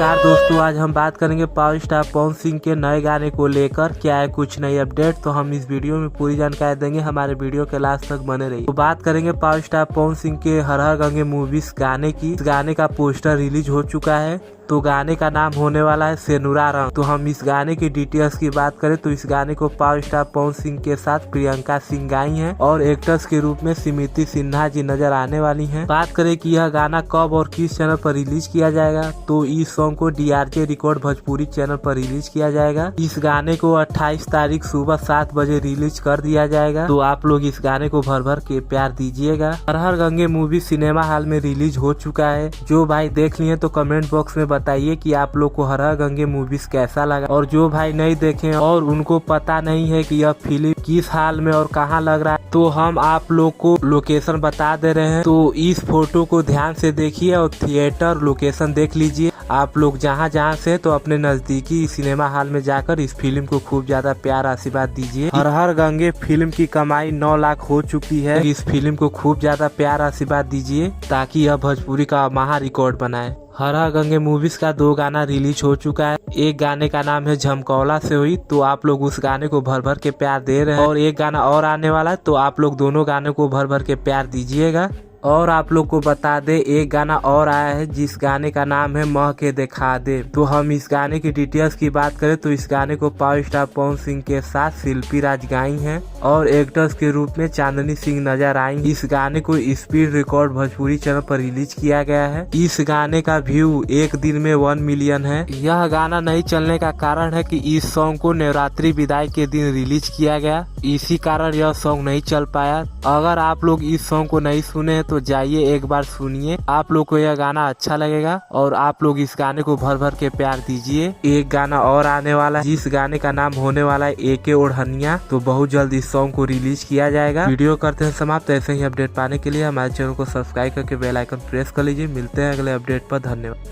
नमस्कार दोस्तों, आज हम बात करेंगे पावर स्टार पवन सिंह के नए गाने को लेकर क्या है कुछ नई अपडेट। तो हम इस वीडियो में पूरी जानकारी देंगे, हमारे वीडियो के लास्ट तक बने रहिए। तो बात करेंगे पावर स्टार पवन सिंह के हर हर गंगे मूवीज गाने की। इस गाने का पोस्टर रिलीज हो चुका है। तो गाने का नाम होने वाला है सेनुरा रंग। तो हम इस गाने की डिटेल्स की बात करें तो इस गाने को पावर स्टार पवन सिंह के साथ प्रियंका सिंह गाई हैं और एक्टर्स के रूप में स्मृति सिन्हा जी नजर आने वाली हैं। बात करें कि यह गाना कब और किस चैनल पर रिलीज किया जाएगा, तो इस सॉन्ग को DRJ रिकॉर्ड भोजपुरी चैनल पर रिलीज किया जाएगा। इस गाने को 28 तारीख सुबह 7 बजे रिलीज कर दिया जाएगा। तो आप लोग इस गाने को भर भर के प्यार दीजिएगा। हर हर गंगे मूवी सिनेमा हॉल में रिलीज हो चुका है। जो भाई देख लिए तो कमेंट बॉक्स में बताइए कि आप लोग को हर हर गंगे मूवीज कैसा लगा, और जो भाई नहीं देखे और उनको पता नहीं है कि यह फिल्म किस हाल में और कहां लग रहा है, तो हम आप लोग को लोकेशन बता दे रहे हैं। तो इस फोटो को ध्यान से देखिए और थिएटर लोकेशन देख लीजिए। आप लोग जहां जहां से तो अपने नजदीकी सिनेमा हॉल में जाकर इस फिल्म को खूब ज्यादा प्यार आशीर्वाद दीजिए। हर हर गंगे फिल्म की कमाई 9 लाख हो चुकी है। इस फिल्म को खूब ज्यादा प्यार आशीर्वाद दीजिए ताकि यह भोजपुरी का महा रिकॉर्ड बनाए। हर हर गंगे मूवीज का 2 गाना रिलीज हो चुका है। एक गाने का नाम है झमकौला से हुई, तो आप लोग उस गाने को भर भर के प्यार दे रहे हैं, और एक गाना और आने वाला है, तो आप लोग दोनों गाने को भर भर के प्यार दीजिएगा। और आप लोग को बता दे एक गाना और आया है जिस गाने का नाम है मह के दिखा दे। तो हम इस गाने की डिटेल्स की बात करें तो इस गाने को पावर स्टार पवन सिंह के साथ शिल्पी राज गाई हैं और एक्टर्स के रूप में चांदनी सिंह नजर आई। इस गाने को स्पीड रिकॉर्ड भोजपुरी चैनल पर रिलीज किया गया है। इस गाने का व्यू एक दिन में 1 मिलियन है। यह गाना नहीं चलने का कारण है कि इस सॉन्ग को नवरात्रि विदाई के दिन रिलीज किया गया, इसी कारण यह सॉन्ग नहीं चल पाया। अगर आप लोग इस सॉन्ग को नहीं सुने तो जाइए एक बार सुनिए, आप लोग को यह गाना अच्छा लगेगा और आप लोग इस गाने को भर भर के प्यार दीजिए। एक गाना और आने वाला है जिस गाने का नाम होने वाला है एके ओढ़निया। तो बहुत जल्द इस सॉन्ग को रिलीज किया जाएगा। वीडियो करते हैं समाप्त। ऐसे ही अपडेट पाने के लिए हमारे चैनल को सब्सक्राइब करके बेल आइकन प्रेस कर लीजिए। मिलते हैं अगले अपडेट पर। धन्यवाद।